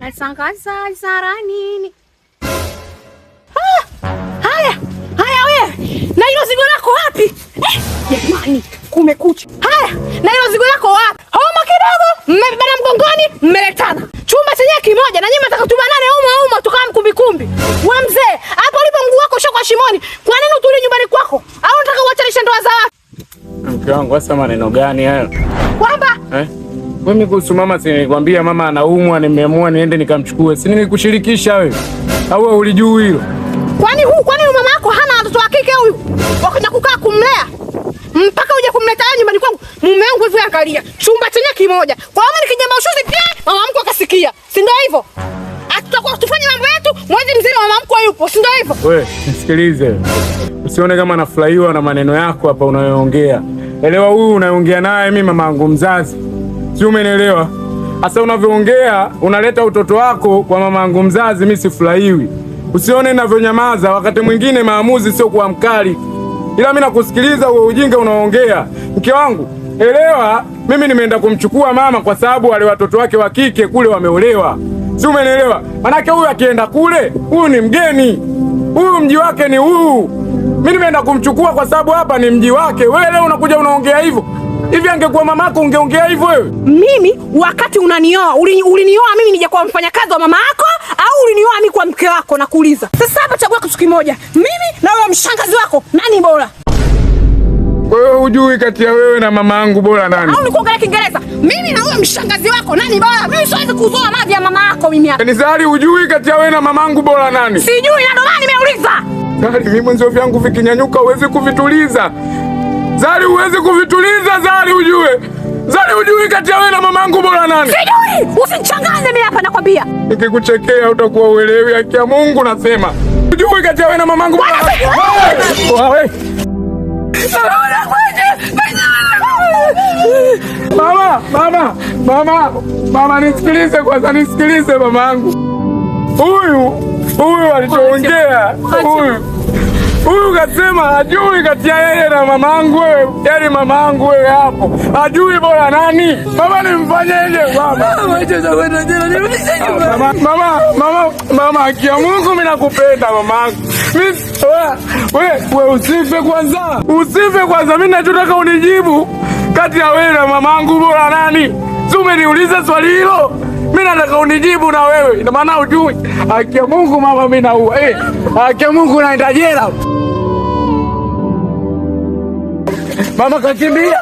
Nasangaza zara nini? Haya wewe. Na hilo zigo lako wapi? Jamani, kumekucha. Haya, na hilo zigo lako wapi? Homa kidogo, mmebebana mgongoni, mmeletana. Chumba chenyewe kimoja na nyinyi mtaka tubanane humo tukaa mkumbi. Wewe mzee, hapo ulipo mguu wako shoko shimoni. Kwa nini utuli nyumbani kwako? Au unataka uachanishe ndoa za watu? Mke wangu, sasa maneno gani hayo? Kwamba mimi kuhusu mama, si nilikwambia mama anaumwa, nimeamua niende nikamchukue. Si nilikushirikisha wewe? Au ulijui hilo? Kwani mama yako hana watoto wa kike huyu? Wakaja kukaa kumlea. Mpaka uje kumleta yeye nyumbani kwangu. Mume wangu hivi angalia. Chumba chenye kimoja. Kwa hiyo mimi nikijamba ushuzi pia mama mkwe akasikia. Si ndio hivyo? Tutakuwa tufanye mambo yetu, mwezi mzima mama mkwe yupo. Si ndio hivyo? Wewe, nisikilize. Usione kama nafurahiwa na maneno yako hapa unayoongea. Elewa huyu unaongea naye mimi mama yangu mzazi. Si umenielewa? Sasa unavyoongea unaleta utoto wako kwa mama yangu mzazi, mimi sifurahiwi. Usione ninavyonyamaza, wakati mwingine maamuzi sio kwa mkali. Ila mimi nakusikiliza wewe ujinga unaongea. Mke wangu, elewa mimi nimeenda kumchukua mama kwa sababu wale watoto wake wa kike kule wameolewa. Si umenielewa? Manake huyu akienda kule, huyu ni mgeni. Huyu mji wake ni huu. Mimi nimeenda kumchukua kwa sababu hapa ni mji wake. Wewe leo unakuja unaongea hivyo. Hivi angekuwa mamako ungeongea hivyo wewe? Mimi wakati unanioa, ulinioa mimi nije kwa mfanyakazi wa mama yako au ulinioa mimi kwa mke wako na kuuliza. Sasa hapa chagua kitu kimoja. Mimi na wewe mshangazi wako, nani bora? Kwa hiyo hujui kati ya wewe na mama yangu bora nani? Au nikuongelea Kiingereza? Mimi na wewe mshangazi wako, nani bora? Mimi siwezi kuzoa maji ya mama yako mimi hapa. Zari, hujui kati ya wewe na mama yangu bora nani? Sijui, na ndio maana nimeuliza. Zari, mimi mwenzo vyangu vikinyanyuka uweze kuvituliza. Zari, uweze kuvituliza Zari, ujue. Zari, hujui kati ya wewe na mama yangu bora nani? Sijui, usinichanganye mimi hapa nakwambia. Nikikuchekea utakuwa uelewi, haki ya Mungu nasema. Hujui kati ya wewe na mama yangu bora nani? Wewe. Mama, nisikilize kwanza, nisikilize mama yangu. Huyu alichoongea, huyu kasema hajui kati ya yeye na mama yangu wewe. Yaani mama yangu wewe hapo. Hajui bora nani? Mama nimfanyeje baba? Mama, haki ya Mungu mimi nakupenda mama yangu. Wewe usife kwanza. Usife kwanza, mimi nachotaka unijibu kati ya wewe na mama yangu bora nani? Si umeniuliza swali hilo? Mimi nataka unijibu na wewe. Ina maana hujui. Haki ya Mungu mama, mimi naua. Haki ya Mungu naenda jela. Mama kakimbia.